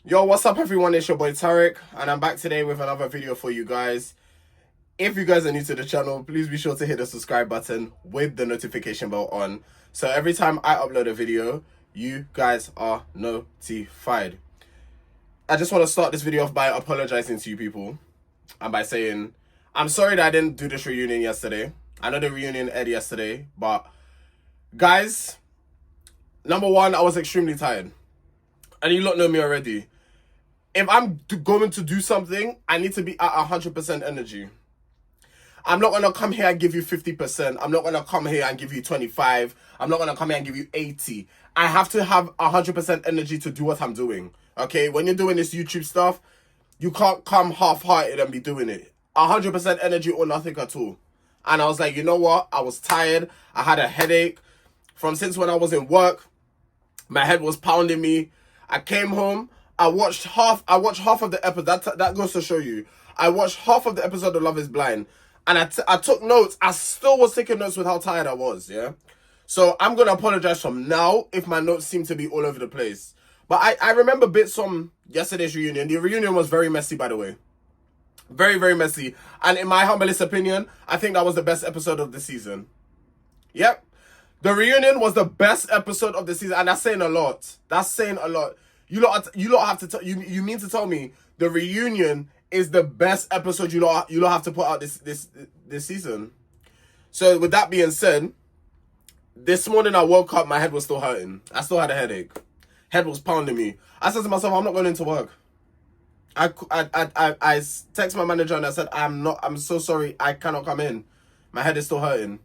Yo, what's up everyone? It's your boy Tarek, and I'm back today with another video for you guys. If you guys are new to the channel, please be sure to hit the subscribe button with the notification bell on. So every time I upload a video, you guys are notified. I just want to start this video off by apologizing to you people. And by saying, I'm sorry that I didn't do this reunion yesterday. I know the reunion aired yesterday, but guys, number one, I was extremely tired. And you lot know me already. If I'm going to do something, I need to be at 100% energy. I'm not going to come here and give you 50%. I'm not going to come here and give you 25. I'm not going to come here and give you 80. I have to have 100% energy to do what I'm doing. Okay? When you're doing this YouTube stuff, you can't come half-hearted and be doing it. 100% energy or nothing at all. And I was like, you know what? I was tired. I had a headache. Since when I was in work, my head was pounding me. I came home. I watched half of the episode. That goes to show you. I watched half of the episode of Love is Blind. And I took notes. I still was taking notes with how tired I was, yeah? So I'm going to apologize from now if my notes seem to be all over the place. But I remember bits from yesterday's reunion. The reunion was very messy, by the way. Very, very messy. And in my humblest opinion, I think that was the best episode of the season. Yep. The reunion was the best episode of the season. And that's saying a lot. That's saying a lot. You lot have to you mean to tell me the reunion is the best episode you lot have to put out this season? So with that being said, this morning I woke up, my head was still hurting. I still had a headache. Head was pounding me. I said to myself, I'm not going into work. I text my manager and I said, I'm so sorry, I cannot come in. My head is still hurting.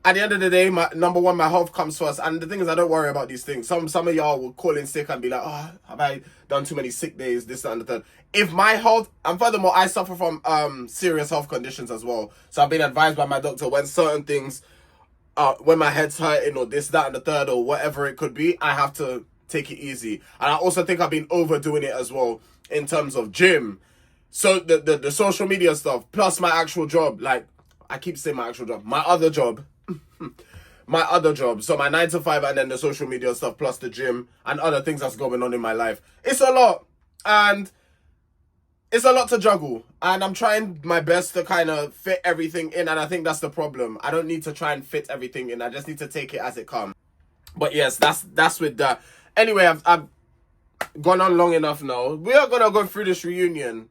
At the end of the day, number one, my health comes first. And the thing is, I don't worry about these things. Some of y'all will call in sick and be like, oh, have I done too many sick days, this, that, and the third. If my health, and furthermore, I suffer from serious health conditions as well. So I've been advised by my doctor when certain things, when my head's hurting or this, that, and the third, or whatever it could be, I have to take it easy. And I also think I've been overdoing it as well in terms of gym. So the social media stuff, plus my actual job, like, I keep saying my actual job, my other job, so my 9 to 5 and then the social media stuff plus the gym and other things that's going on in my life. It's a lot, and it's a lot to juggle, and I'm trying my best to kind of fit everything in, and I think that's the problem. I don't need to try and fit everything in. I just need to take it as it comes. But yes, that's with that. Anyway, I've gone on long enough now. We are gonna go through this reunion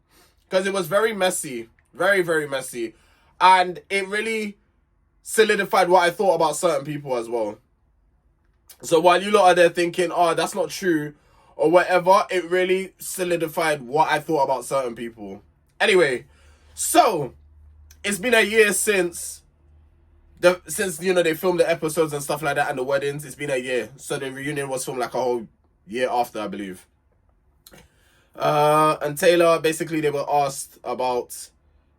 because it was very messy, very, very messy, and it really solidified what I thought about certain people as well. So while you lot are there thinking, oh, that's not true, or whatever, it really solidified what I thought about certain people. Anyway, so it's been a year since they filmed the episodes and stuff like that and the weddings. It's been a year. So the reunion was filmed like a whole year after, I believe. And Taylor, basically they were asked about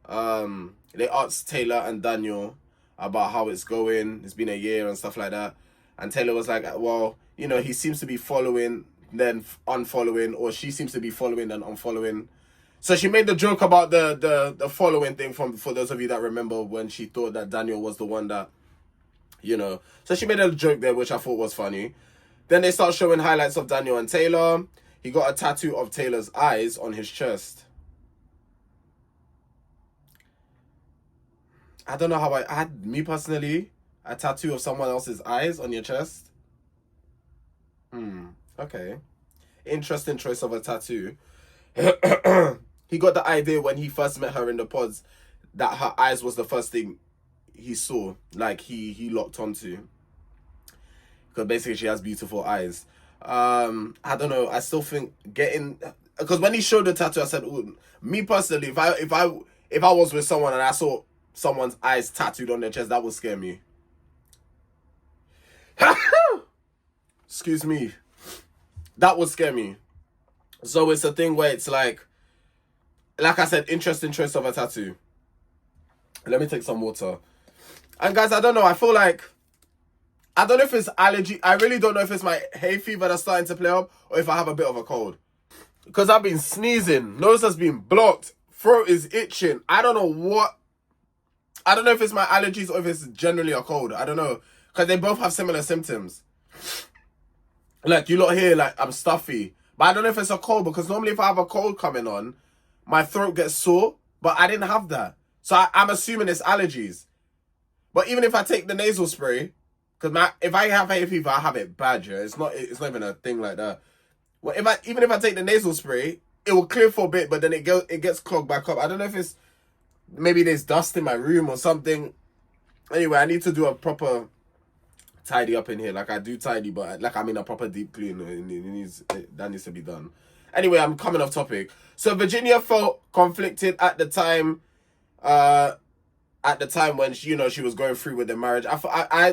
they asked Taylor and Daniel about how it's going. It's been a year and stuff like that. And Taylor was like, well, you know, he seems to be following, then unfollowing, or she seems to be following, then unfollowing. So she made the joke about the following thing for those of you that remember when she thought that Daniel was the one that, you know. So she made a joke there, which I thought was funny. Then they start showing highlights of Daniel and Taylor. He got a tattoo of Taylor's eyes on his chest. I don't know how I had, me personally, a tattoo of someone else's eyes on your chest. Okay. Interesting choice of a tattoo. He got the idea when he first met her in the pods that her eyes was the first thing he saw, like he locked onto. Because basically she has beautiful eyes. I don't know, I still think because when he showed the tattoo, I said, ooh, me personally, if I was with someone and I saw someone's eyes tattooed on their chest, that would scare me. Excuse me. That would scare me. So it's a thing where it's like I said, interesting choice of a tattoo. Let me take some water. And guys, I don't know, I feel like, I don't know if it's allergy. I really don't know if it's my hay fever that's starting to play up or if I have a bit of a cold. Because I've been sneezing. Nose has been blocked. Throat is itching. I don't know if it's my allergies or if it's generally a cold. I don't know. Because they both have similar symptoms. Like, you lot here, like, I'm stuffy. But I don't know if it's a cold, because normally if I have a cold coming on, my throat gets sore. But I didn't have that. So I'm assuming it's allergies. But even if I take the nasal spray, because if I have hay fever, I have it bad, yeah. It's not even a thing like that. Well, even if I take the nasal spray, it will clear for a bit, but then it gets clogged back up. I don't know if it's, maybe there's dust in my room or something. Anyway, I need to do a proper tidy up in here. Like, I do tidy, but like, I mean a proper deep clean. That needs to be done. Anyway, I'm coming off topic. So Virginia felt conflicted at the time. At the time when she was going through with the marriage.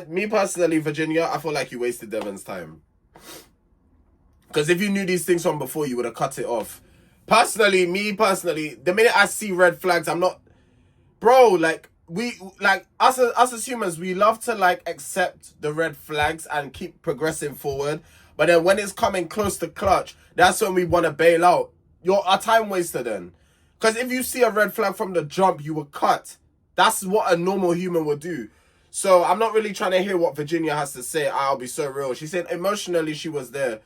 Me personally, Virginia, I feel like you wasted Devon's time. Because if you knew these things from before, you would have cut it off. Personally, the minute I see red flags, I'm not, bro. Like, us as humans, we love to like accept the red flags and keep progressing forward. But then when it's coming close to clutch, that's when we want to bail out. You're a time waster then. Because if you see a red flag from the jump, you will cut. That's what a normal human would do. So I'm not really trying to hear what Virginia has to say. I'll be so real. She said emotionally she was there.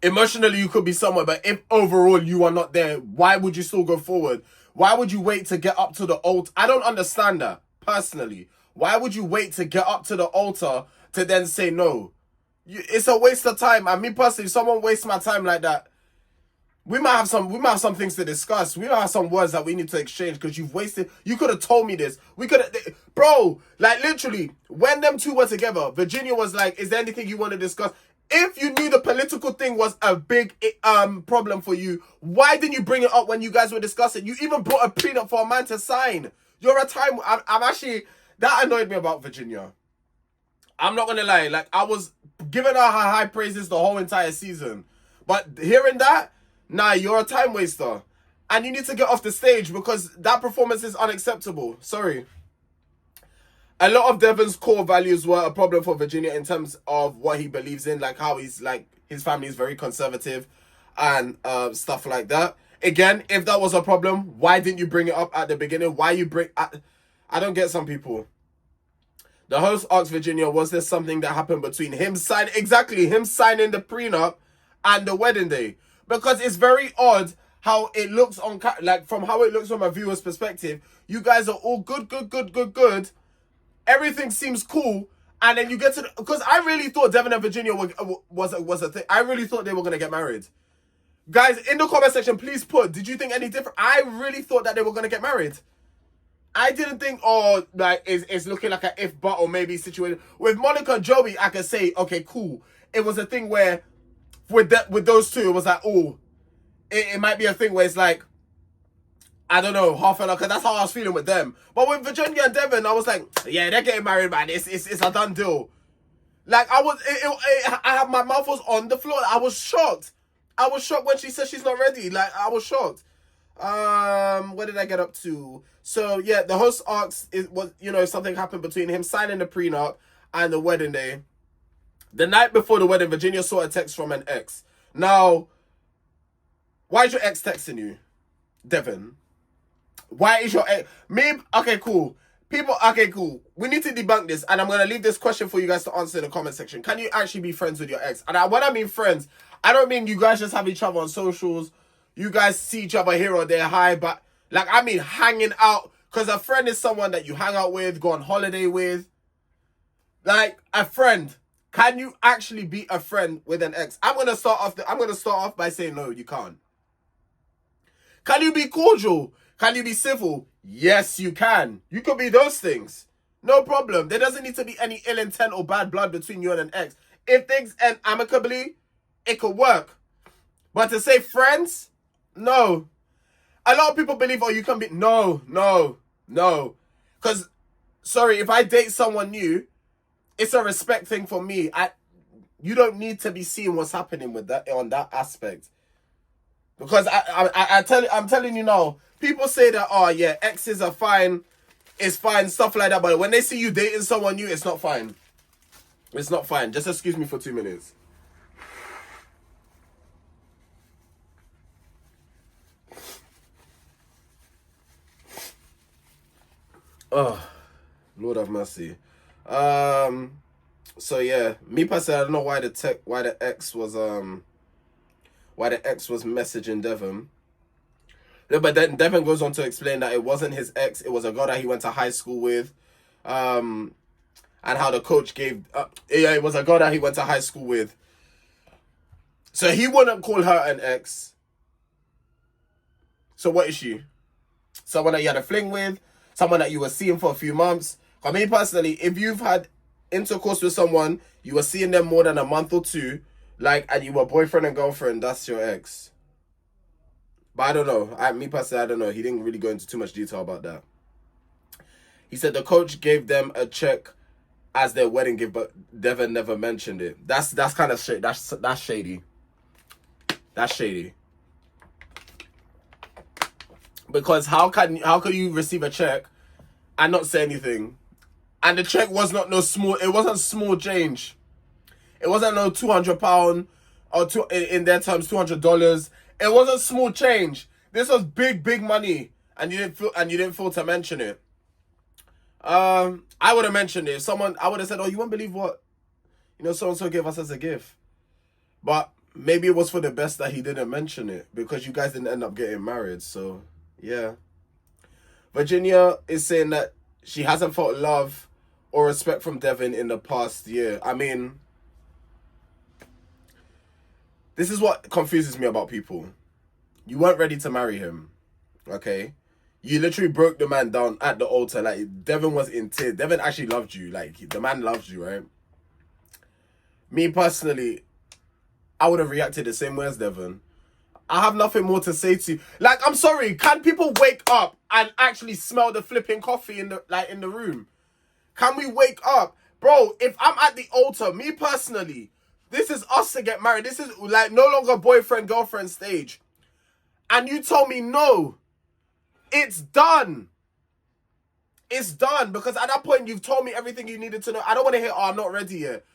Emotionally you could be somewhere, but if overall you are not there, why would you still go forward? Why would you wait to get up to the altar? I don't understand that, personally. Why would you wait to get up to the altar to then say no? It's a waste of time. And me personally, if someone wastes my time like that, we might have some things to discuss. We might have some words that we need to exchange, because you've wasted. You could have told me this. We could have, bro. Like, literally, when them two were together, Virginia was like, "Is there anything you want to discuss?" If you knew the political thing was a big problem for you, why didn't you bring it up when you guys were discussing? You even brought a prenup for a man to sign. You're a time. I'm actually, that annoyed me about Virginia. I'm not gonna lie. Like, I was giving her high praises the whole entire season, but hearing that. Nah, you're a time waster. And you need to get off the stage, because that performance is unacceptable. Sorry. A lot of Devon's core values were a problem for Virginia in terms of what he believes in. Like how he's like, his family is very conservative and stuff like that. Again, if that was a problem, why didn't you bring it up at the beginning? Why you bring... I don't get some people. The host asked Virginia, was there something that happened between him signing the prenup and the wedding day? Because it's very odd how it looks on, like, from how it looks from a viewer's perspective. You guys are all good. Everything seems cool. And then you get to, because I really thought Devon and Virginia was a thing. I really thought they were going to get married. Guys, in the comment section, please put, did you think any different? I really thought that they were going to get married. I didn't think, oh, like, it's looking like an if but or maybe situation. With Monica and Joey, I could say, okay, cool. It was a thing where, with those two, it was like, oh, it might be a thing where it's like, I don't know, half an hour, because that's how I was feeling with them. But with Virginia and Devon, I was like, yeah, they're getting married, man. It's a done deal. Like, I had, my mouth was on the floor. I was shocked. I was shocked when she said she's not ready. Like, I was shocked. What did I get up to? So, yeah, the host asked, something happened between him signing the prenup and the wedding day. The night before the wedding, Virginia saw a text from an ex. Now, why is your ex texting you, Devon? Why is your ex... Okay, cool. Okay, cool. We need to debunk this, and I'm going to leave this question for you guys to answer in the comment section. Can you actually be friends with your ex? And when I mean friends, I don't mean you guys just have each other on socials. You guys see each other here or there, hi, but, like, I mean hanging out. Because a friend is someone that you hang out with, go on holiday with. Like, a friend. Can you actually be a friend with an ex? I'm gonna start off by saying no, you can't. Can you be cordial? Can you be civil? Yes, you can. You could be those things. No problem. There doesn't need to be any ill intent or bad blood between you and an ex. If things end amicably, it could work. But to say friends, no. A lot of people believe, oh, you can be... No. Because, sorry, if I date someone new, it's a respect thing for me. You don't need to be seeing what's happening with that on that aspect. Because I'm telling you now, people say that, oh yeah, exes are fine, it's fine, stuff like that. But when they see you dating someone new, it's not fine. It's not fine. Just excuse me for 2 minutes. Oh, Lord have mercy. So yeah, me personally, I don't know why the ex was why the ex was messaging Devin. But then Devin goes on to explain that it wasn't his ex, it was a girl that he went to high school with. And how the coach gave... it was a girl that he went to high school with. So he wouldn't call her an ex. So what is she? Someone that you had a fling with? Someone that you were seeing for a few months? I mean, personally, if you've had intercourse with someone, you were seeing them more than a month or two, and you were boyfriend and girlfriend, that's your ex. But I don't know. Me personally, I don't know. He didn't really go into too much detail about that. He said the coach gave them a check as their wedding gift, but Devin never mentioned it. That's kind of shady. That's shady. That's shady. Because how can you receive a check and not say anything? And the check was not it wasn't small change. It wasn't no £200 or in their terms $200. It wasn't small change. This was big money, and you didn't feel to mention it. I would have mentioned it. I would have said, "Oh, you won't believe what so and so gave us as a gift." But maybe it was for the best that he didn't mention it, because you guys didn't end up getting married. So yeah, Virginia is saying that she hasn't felt love or respect from Devin in the past year. I mean, this is what confuses me about people. You weren't ready to marry him, okay? You literally broke the man down at the altar. Devin was in tears. Devin actually loved you. The man loves you, right? Me personally, I would have reacted the same way as Devin. I have nothing more to say to you. I'm sorry. Can people wake up and actually smell the flipping coffee in the room? Can we wake up? Bro, if I'm at the altar, me personally, this is us to get married. This is no longer boyfriend, girlfriend stage. And you told me no. It's done. It's done. Because at that point, you've told me everything you needed to know. I don't want to hear, I'm not ready yet.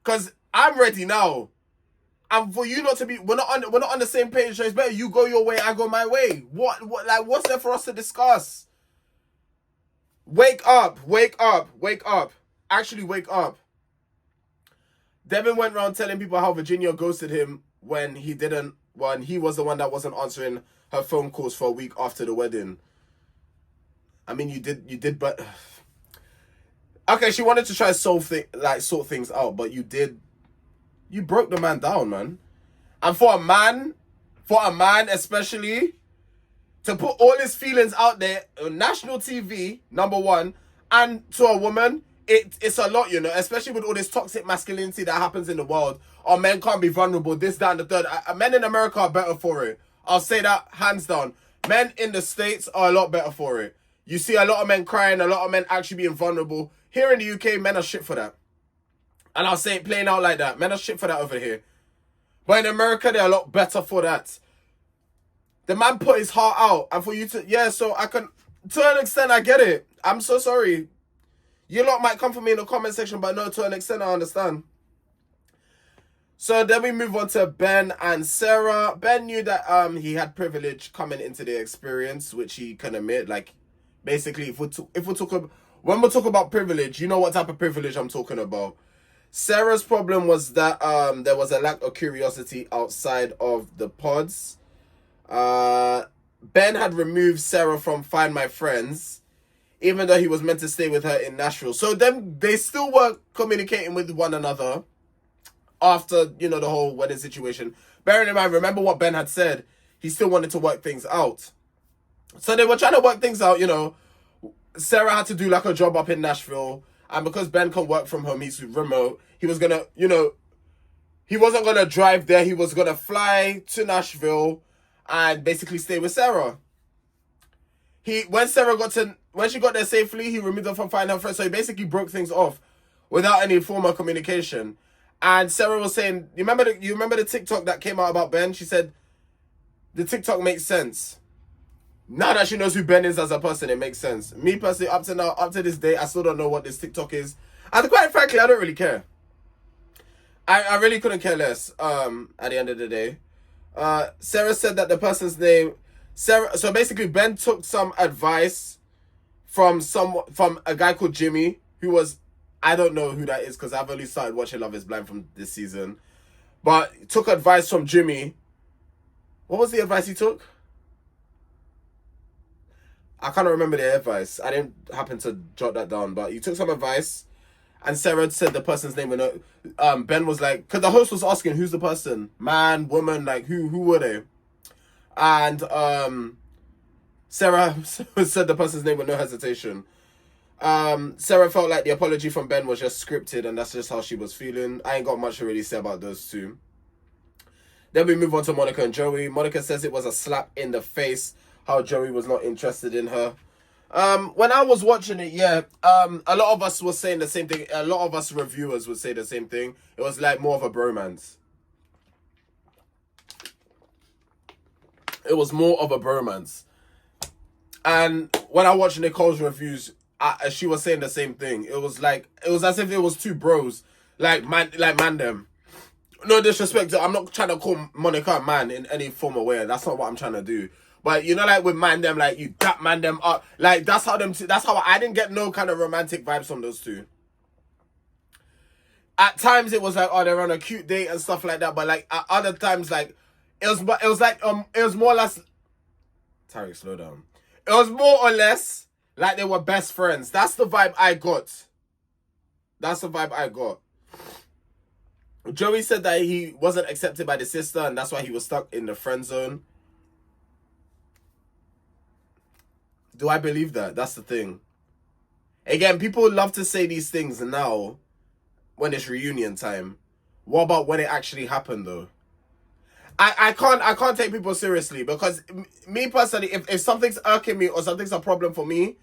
Because I'm ready now. And for you not to be, we're not on the same page. So it's better you go your way, I go my way. What's there for us to discuss? Wake up. Actually, wake up. Devin went around telling people how Virginia ghosted him when he was the one that wasn't answering her phone calls for a week after the wedding. I mean, you did, but okay, she wanted to try sort things out, but you broke the man down, man. And for a man especially, to put all his feelings out there on national TV, number one, and to a woman, it's a lot, especially with all this toxic masculinity that happens in the world. Or men can't be vulnerable, this, that, and the third. Men in America are better for it. I'll say that hands down. Men in the States are a lot better for it. You see a lot of men crying, a lot of men actually being vulnerable. Here in the UK, men are shit for that. And I'll say it plain out like that. Men are shit for that over here. But in America, they're a lot better for that. The man put his heart out. And for you to... so I can... To an extent, I get it. I'm so sorry. You lot might come for me in the comment section, but no, to an extent, I understand. So then we move on to Ben and Sarah. Ben knew that he had privilege coming into the experience, which he can admit. Basically, when we talk about privilege, you know what type of privilege I'm talking about. Sarah's problem was that there was a lack of curiosity outside of the pods. Ben had removed Sarah from Find My Friends, even though he was meant to stay with her in Nashville. So then they still were communicating with one another after, the whole wedding situation. Bearing in mind, remember what Ben had said. He still wanted to work things out. So they were trying to work things out, Sarah had to do a job up in Nashville. And because Ben can work from home, he's remote. He was going to, he wasn't going to drive there. He was going to fly to Nashville and basically stay with Sarah. When she got there safely, he removed her from Find Her Friends. So he basically broke things off without any form of communication. And Sarah was saying, you remember the TikTok that came out about Ben? She said, the TikTok makes sense. Now that she knows who Ben is as a person, it makes sense. Me personally, up to this day, I still don't know what this TikTok is. And quite frankly, I don't really care. I really couldn't care less at the end of the day. Sarah said that the person's name... So basically, Ben took some advice from a guy called Jimmy, who was... I don't know who that is because I've only started watching Love is Blind from this season. But took advice from Jimmy What was the advice he took? I can't remember the advice. I didn't happen to jot that down, but he took some advice, and Sarah said the person's name. And Ben was like, because the host was asking, who's the person, man, woman, like who were they? And Sarah said the person's name with no hesitation. Sarah felt like the apology from Ben was just scripted, and that's just how she was feeling. I ain't got much to really say about those two. Then we move on to Monica and Joey. Monica says it was a slap in the face how Joey was not interested in her. When I was watching it, yeah, a lot of us were saying the same thing. A lot of us reviewers would say the same thing. It was like more of a bromance. It was more of a bromance. And when I watched Nicole's reviews, she was saying the same thing. It was as if it was two bros, like man them. No disrespect, I'm not trying to call Monica a man in any form or way. That's not what I'm trying to do. But you know, like with man them, like you dap man them up, like that's how I didn't get no kind of romantic vibes from those two. At times it was like, oh, they're on a cute date and stuff like that. But like at other times, like it was more or less. Tariq, slow down. It was more or less like they were best friends. That's the vibe I got. Joey said that he wasn't accepted by the sister, and that's why he was stuck in the friend zone. Do I believe that? That's the thing. Again, people love to say these things now when it's reunion time. What about when it actually happened, though? I can't take people seriously, because me personally, if something's irking me or something's a problem for me,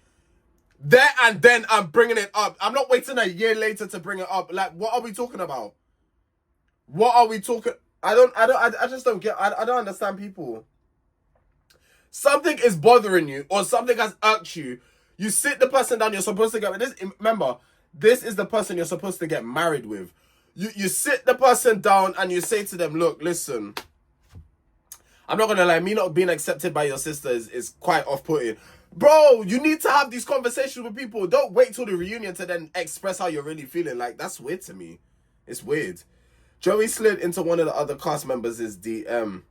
there and then I'm bringing it up. I'm not waiting a year later to bring it up. Like, what are we talking about? What are we talking? I just don't get. I don't understand people. Something is bothering you, or something has irked you. You sit the person down. You're supposed to get this. Remember, this is the person you're supposed to get married with. You sit the person down and you say to them, look, listen. I'm not gonna lie. Me not being accepted by your sister is quite off-putting. Bro, you need to have these conversations with people. Don't wait till the reunion to then express how you're really feeling. Like, that's weird to me. It's weird. Joey slid into one of the other cast members' DM.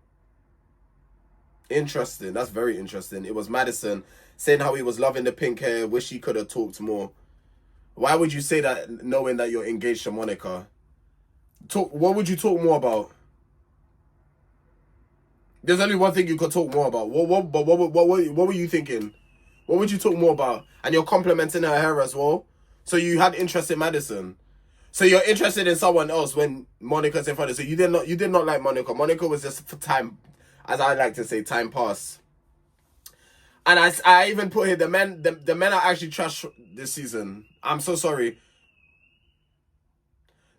Interesting. That's very interesting. It was Madison saying how he was loving the pink hair. Wish he could have talked more. Why would you say that knowing that you're engaged to Monica? What would you talk more about? There's only one thing you could talk more about. What were you thinking? What would you talk more about? And you're complimenting her hair as well. So you had interest in Madison. So you're interested in someone else when Monica's in front of you. So you did not like Monica. Monica was just for time, as I like to say, time pass. And I even put here, the men are actually trash this season. I'm so sorry.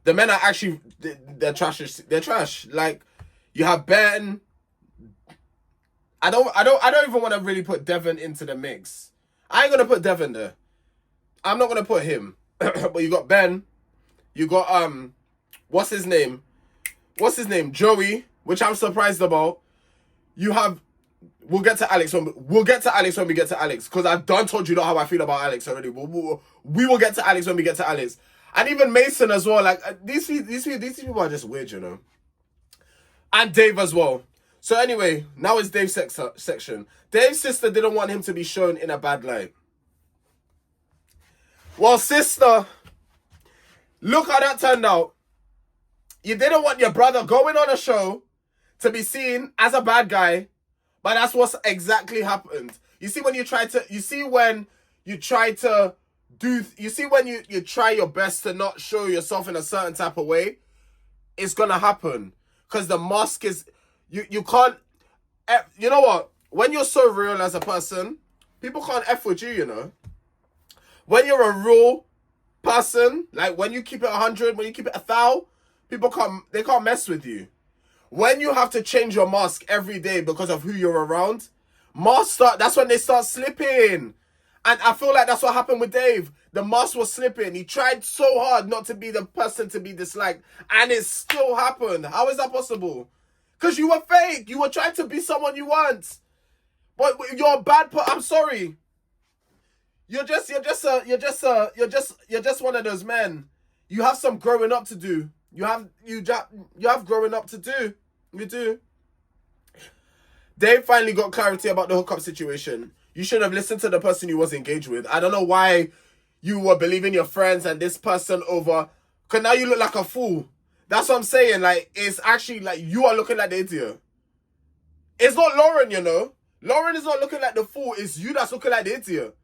The men are actually they're trash. They're trash. Like, you have Ben. I don't even want to really put Devon into the mix. I ain't gonna put Devon there. I'm not gonna put him. But you got Ben. You got what's his name? Joey, which I'm surprised about. You have. We'll get to Alex when we get to Alex, because I've done told you how I feel about Alex already. We will get to Alex when we get to Alex, and even Mason as well. Like, these people are just weird, you know. And Dave as well. So anyway, now it's Dave's section. Dave's sister didn't want him to be shown in a bad light. Well, sister, look how that turned out. You didn't want your brother going on a show to be seen as a bad guy, but that's what's exactly happened. You see when you try your best to not show yourself in a certain type of way, it's gonna happen. Because the mask is, you can't, you know what? When you're so real as a person, people can't F with you, you know? When you're a real person, like when you keep it 100, when you keep it 1,000, people can't mess with you. When you have to change your mask every day because of who you're around, that's when they start slipping. And I feel like that's what happened with Dave. The mask was slipping. He tried so hard not to be the person to be disliked, and it still happened. How is that possible? Because you were fake. You were trying to be someone you weren't. But you're a bad person. I'm sorry. You're just one of those men. You have some growing up to do. You have growing up to do. You do. Dave finally got clarity about the hookup situation. You should have listened to the person you was engaged with. I don't know why you were believing your friends and this person over. Because now you look like a fool. That's what I'm saying. Like, it's actually like you are looking like the idiot. It's not Lauren, you know. Lauren is not looking like the fool. It's you that's looking like the idiot.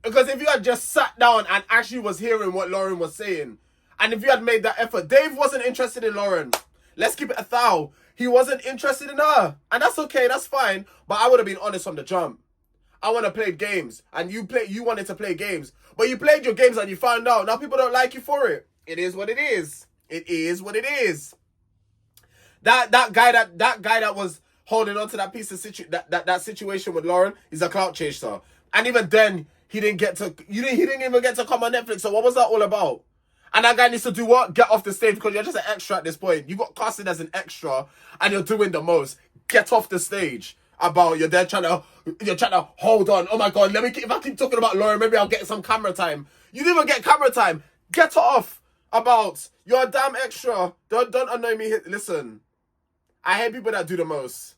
Because if you had just sat down and actually was hearing what Lauren was saying, and if you had made that effort, Dave wasn't interested in Lauren. Let's keep it 1,000. He wasn't interested in her. And that's okay, that's fine. But I would have been honest from the jump. I want to play games. And you wanted to play games. But you played your games and you found out. Now people don't like you for it. It is what it is. It is what it is. That guy that was holding on to that piece of that situation with Lauren is a clout chaser. And even then, he didn't even get to come on Netflix. So what was that all about? And that guy needs to do what? Get off the stage, because you're just an extra at this point. You got casted as an extra and you're doing the most. Get off the stage. You're trying to hold on. Oh my God, if I keep talking about Lauren, maybe I'll get some camera time. You didn't even get camera time. Get off you're a damn extra. Don't annoy me. Listen, I hate people that do the most.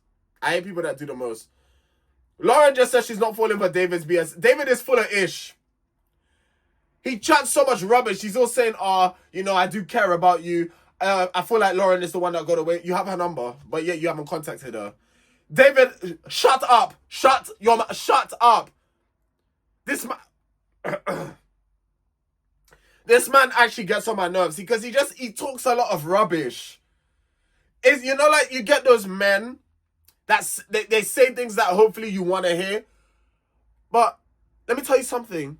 Lauren just said she's not falling for David's BS. David is full of ish. He chats so much rubbish. He's all saying, I do care about you. I feel like Lauren is the one that got away. You have her number, but yet you haven't contacted her. David, shut up. Shut up. This man actually gets on my nerves because he talks a lot of rubbish. Like you get those men that they say things that hopefully you want to hear. But let me tell you something.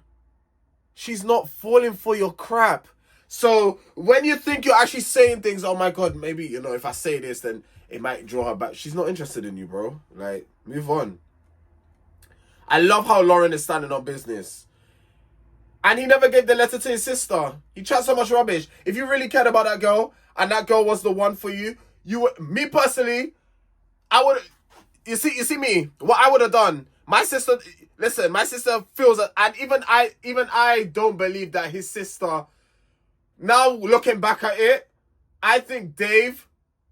She's not falling for your crap. So when you think you're actually saying things, oh my God, maybe, if I say this, then it might draw her back. She's not interested in you, bro. Like, move on. I love how Lauren is standing on business. And he never gave the letter to his sister. He chat so much rubbish. If you really cared about that girl, and that girl was the one for you, me personally, I would, you see me, what I would have done. My sister feels that, and even I don't believe that his sister, now looking back at it, I think Dave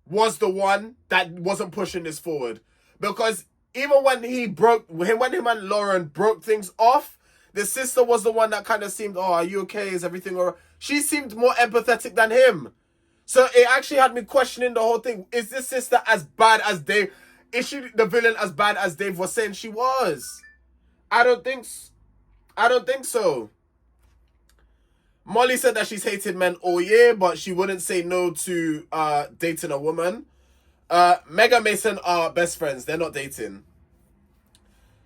was the one that wasn't pushing this forward. Because even when him and Lauren broke things off, the sister was the one that kind of seemed, are you okay? Is everything all right? She seemed more empathetic than him. So it actually had me questioning the whole thing. Is this sister as bad as Dave? Is she the villain as bad as Dave was saying she was? I don't think so. Molly said that she's hated men all year, but she wouldn't say no to dating a woman. Meg and Mason are best friends. They're not dating.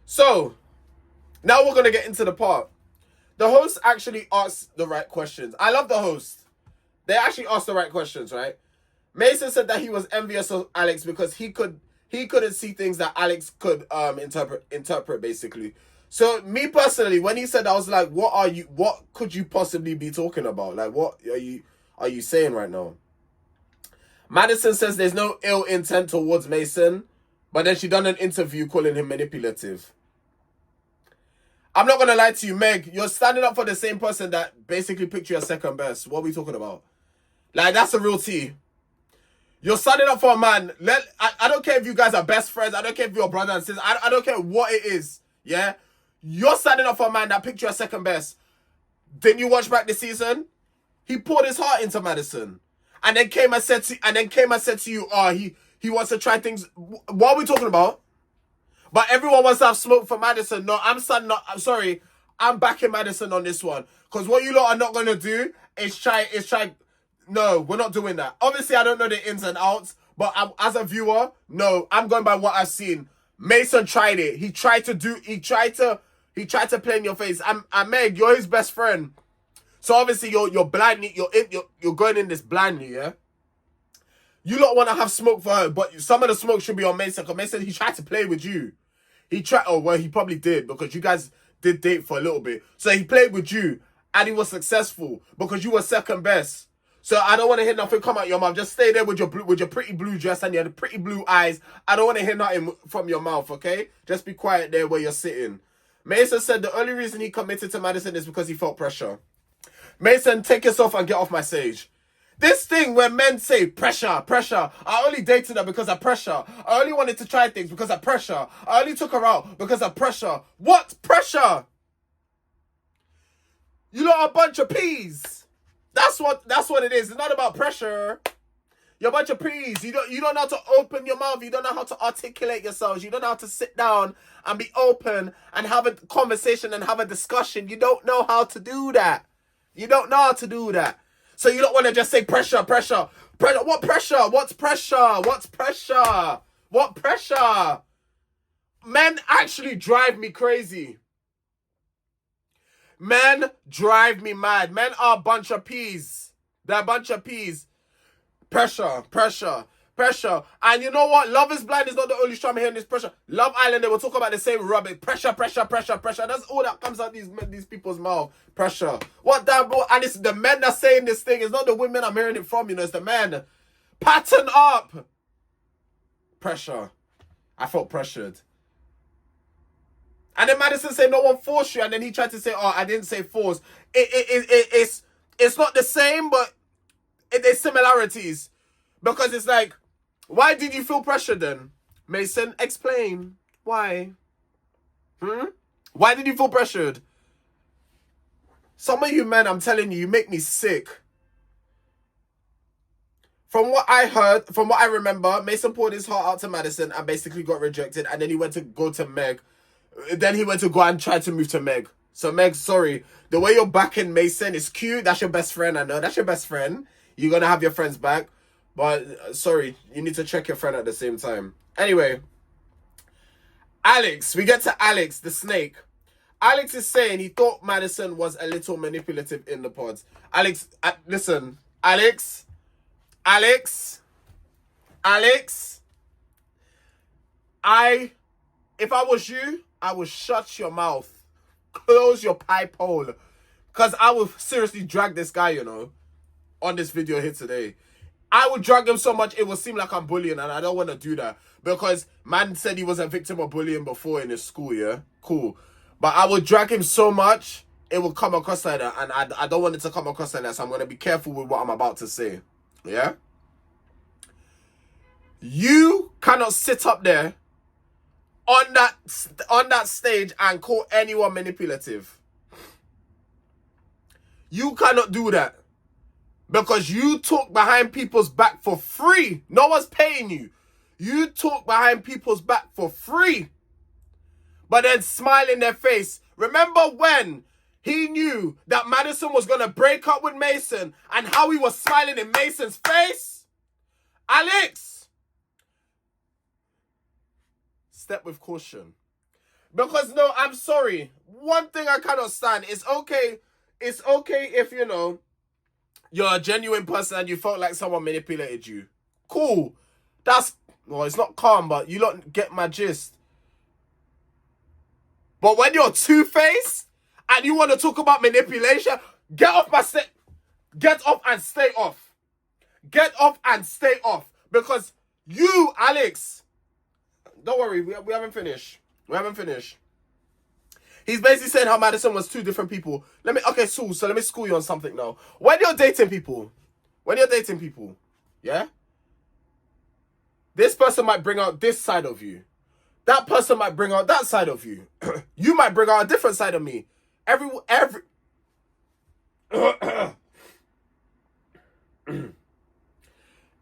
So, now we're going to get into the part. The host actually asked the right questions. I love the host. They actually asked the right questions, right? Mason said that he was envious of Alex because he couldn't see things that Alex could interpret basically. So me personally, when he said, I was like, what could you possibly be talking about? Like, what are you saying right now? Madison says there's no ill intent towards Mason, but then she done an interview calling him manipulative. I'm not going to lie to you, Meg. You're standing up for the same person that basically picked you as second best. What are we talking about? Like, that's a real tea. You're standing up for a man. I don't care if you guys are best friends. I don't care if you're brother and sister. I don't care what it is. Yeah? You're standing up for a man that picked you as second best. Didn't you watch back the season? He poured his heart into Madison. And then came and said to you, he wants to try things. What are we talking about? But everyone wants to have smoke for Madison. No, I'm sorry. I'm backing Madison on this one. Because what you lot are not going to do is try. No, we're not doing that. Obviously, I don't know the ins and outs. But as a viewer, no, I'm going by what I've seen. Mason tried it. He tried to play in your face. And Meg, you're his best friend. So obviously you're blindly, you're going in this blindly, yeah? You lot want to have smoke for her, but some of the smoke should be on Mason. Because Mason, he tried to play with you. He probably did, because you guys did date for a little bit. So he played with you, and he was successful, because you were second best. So I don't want to hear nothing come out your mouth. Just stay there with your pretty blue dress and your pretty blue eyes. I don't want to hear nothing from your mouth, okay? Just be quiet there where you're sitting. Mason said the only reason he committed to Madison is because he felt pressure. Mason, take yourself and get off my stage. This thing where men say pressure, pressure. I only dated her because of pressure. I only wanted to try things because of pressure. I only took her out because of pressure. What pressure? You lot are a bunch of peas. That's what it is. It's not about pressure. You're a bunch of peas. You don't know how to open your mouth. You don't know how to articulate yourselves. You don't know how to sit down and be open and have a conversation and have a discussion. You don't know how to do that. You don't know how to do that. So you don't want to just say pressure, pressure, pressure. What pressure? What's pressure? What's pressure? What pressure? Men actually drive me crazy. Men drive me mad. Men are a bunch of peas. They're a bunch of peas. Pressure, pressure, pressure. And you know what? Love is Blind is not the only show I'm hearing this pressure. Love Island, they will talk about the same rubbish. Pressure, pressure, pressure, pressure. That's all that comes out these people's mouth. Pressure. What that, bro? And it's the men that saying this thing. It's not the women I'm hearing it from, you know. It's the men. Pattern up. Pressure. I felt pressured. And then Madison said no one forced you. And then he tried to say, oh, I didn't say force. It's not the same, but there's similarities. Because it's like, why did you feel pressure then? Mason, explain. Why? Why did you feel pressured? Some of you men, I'm telling you, you make me sick. From what I heard, from what I remember, Mason poured his heart out to Madison and basically got rejected. And then he went to go to Meg. Then he went to go and try to move to Meg. So Meg, sorry. The way you're backing Mason is cute. That's your best friend, I know. That's your best friend. You're going to have your friends back. But, sorry, you need to check your friend at the same time. Anyway. Alex. We get to Alex, the snake. Alex is saying he thought Madison was a little manipulative in the pods. Alex, listen. Alex. If I was you, I would shut your mouth. Close your pipe hole. Because I would seriously drag this guy, you know, on this video here today. I would drag him so much, it would seem like I'm bullying, and I don't want to do that. Because man said he was a victim of bullying before in his school, yeah? Cool. But I would drag him so much, it would come across like that. And I don't want it to come across like that, so I'm going to be careful with what I'm about to say. Yeah? You cannot sit up there on that stage and call anyone manipulative. You cannot do that. Because you talk behind people's back for free. No one's paying you. You talk behind people's back for free. But then smile in their face. Remember when he knew that Madison was going to break up with Mason and how he was smiling in Mason's face? Alex! Step with caution. Because no, I'm sorry. One thing I cannot stand. It's okay if, you know, you're a genuine person and you felt like someone manipulated you. Cool. Well, it's not calm, but you don't get my gist. But when you're two-faced and you want to talk about manipulation, get off my stage. Get off and stay off. Get off and stay off. Because you, Alex, don't worry, we haven't finished. We haven't finished. He's basically saying how Madison was two different people. So let me school you on something now. When you're dating people, yeah? This person might bring out this side of you. That person might bring out that side of you. You might bring out a different side of me.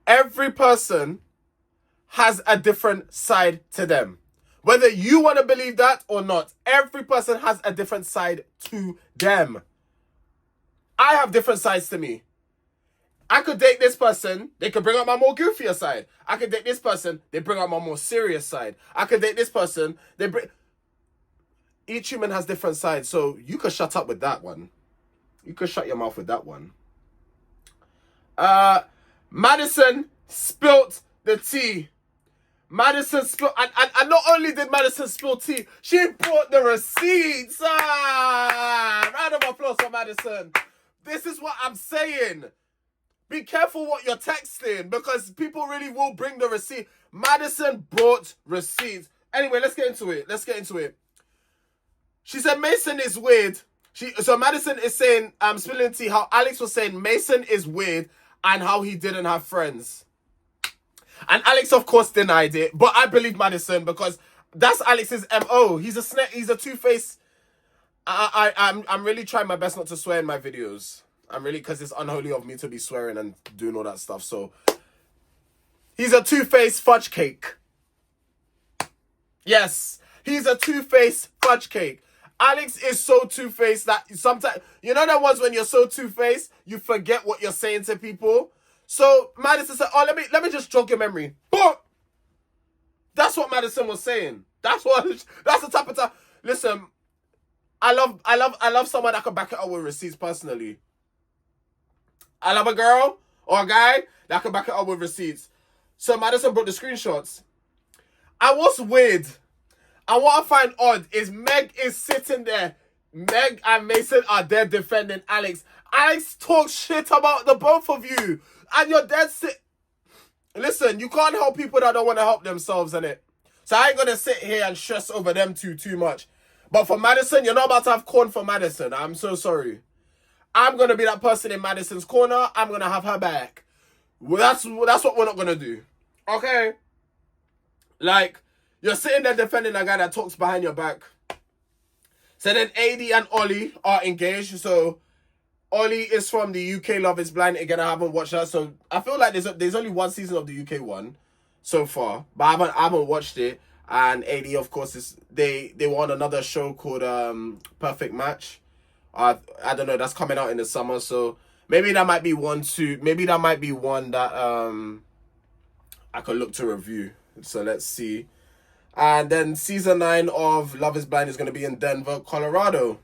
Every person has a different side to them. Whether you want to believe that or not, every person has a different side to them. I have different sides to me. I could date this person, they could bring out my more goofier side. I could date this person, they bring out my more serious side. I could date this person, each human has different sides, so you could shut up with that one. You could shut your mouth with that one. Madison spilt the tea. Madison spilled, and not only did Madison spill tea, she brought the receipts. Round of applause for Madison. This is what I'm saying. Be careful what you're texting, because people really will bring the receipt. Madison brought receipts. Anyway, let's get into it. She said Mason is weird. So Madison is saying, spilling tea, how Alex was saying Mason is weird. and how he didn't have friends. And Alex, of course, denied it. But I believe Madison because that's Alex's MO. He's a snake. He's a two-faced. I'm really trying my best not to swear in my videos. I'm really, because it's unholy of me to be swearing and doing all that stuff. So he's a two-faced fudge cake. Yes, he's a two-faced fudge cake. Alex is so two-faced that sometimes, you know that ones when you're so two-faced, you forget what you're saying to people. So Madison said, "Oh, let me just jog your memory." But that's what Madison was saying. That's the type of time. Listen, I love someone that can back it up with receipts. Personally, I love a girl or a guy that can back it up with receipts. So Madison brought the screenshots. And what's weird, and what I find odd, is Meg is sitting there. Meg and Mason are there defending Alex. Alex talks shit about the both of you. And you're dead Listen, you can't help people that don't want to help themselves, innit? So I ain't going to sit here and stress over them too much. But for Madison, you're not about to have corn for Madison. I'm so sorry. I'm going to be that person in Madison's corner. I'm going to have her back. Well, that's what we're not going to do. Okay? Like, you're sitting there defending a guy that talks behind your back. So then AD and Ollie are engaged. So Ollie is from the UK Love is Blind. Again, I haven't watched that. So I feel like there's only one season of the UK one so far. But I haven't watched it. And AD, of course, they were on another show called Perfect Match. I don't know, that's coming out in the summer. So maybe that might be one too. Maybe that might be one that I could look to review. So let's see. And then season 9 of Love is Blind is going to be in Denver, Colorado.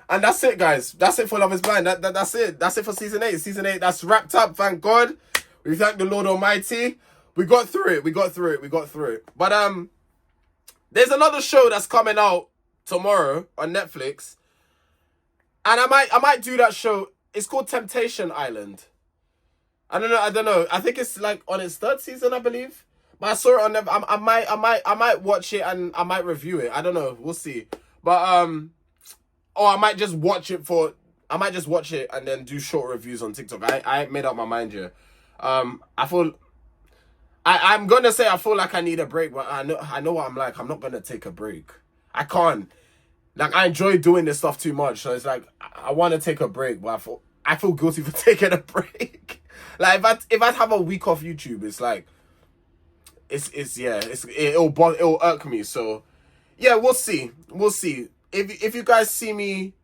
And that's it, guys. That's it for Love is Blind. That's it. That's it for season 8. Season 8, that's wrapped up. Thank God. We thank the Lord Almighty. We got through it. But there's another show that's coming out tomorrow on Netflix. And I might do that show. It's called Temptation Island. I don't know. I think it's like on its 3rd season, I believe. But I saw it on them. I might watch it and I might review it. I don't know. We'll see. But or I might just watch it and then do short reviews on TikTok. I made up my mind here. I'm gonna say I feel like I need a break, but I know what I'm like. I'm not gonna take a break. I can't. Like, I enjoy doing this stuff too much, so it's like I want to take a break, but I feel guilty for taking a break. Like if I have a week off YouTube, it's like it'll irk me. So yeah, we'll see. If you guys see me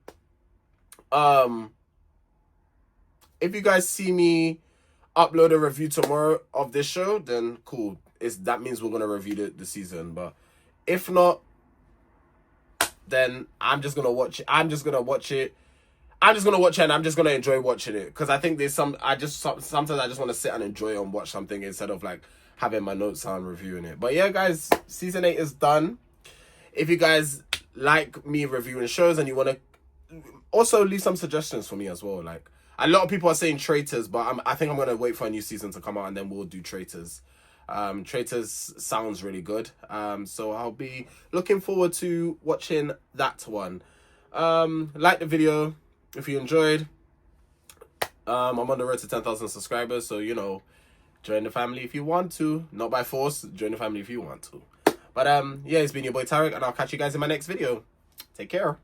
upload a review tomorrow of this show, then cool. That means we're gonna review the season. But if not, then I'm just gonna watch it. I'm just gonna watch it and I'm just gonna enjoy watching it. Because I think sometimes I just want to sit and enjoy and watch something instead of like having my notes and reviewing it. But yeah, guys, season 8 is done. If you guys like me reviewing shows and you want to also leave some suggestions for me as well. Like, a lot of people are saying Traitors, but I think I'm going to wait for a new season to come out and then we'll do Traitors. Traitors sounds really good. So I'll be looking forward to watching that one. Like the video if you enjoyed. I'm on the road to 10,000 subscribers, so join the family if you want to. Not by force, join the family if you want to. But yeah, it's been your boy Tarek, and I'll catch you guys in my next video. Take care.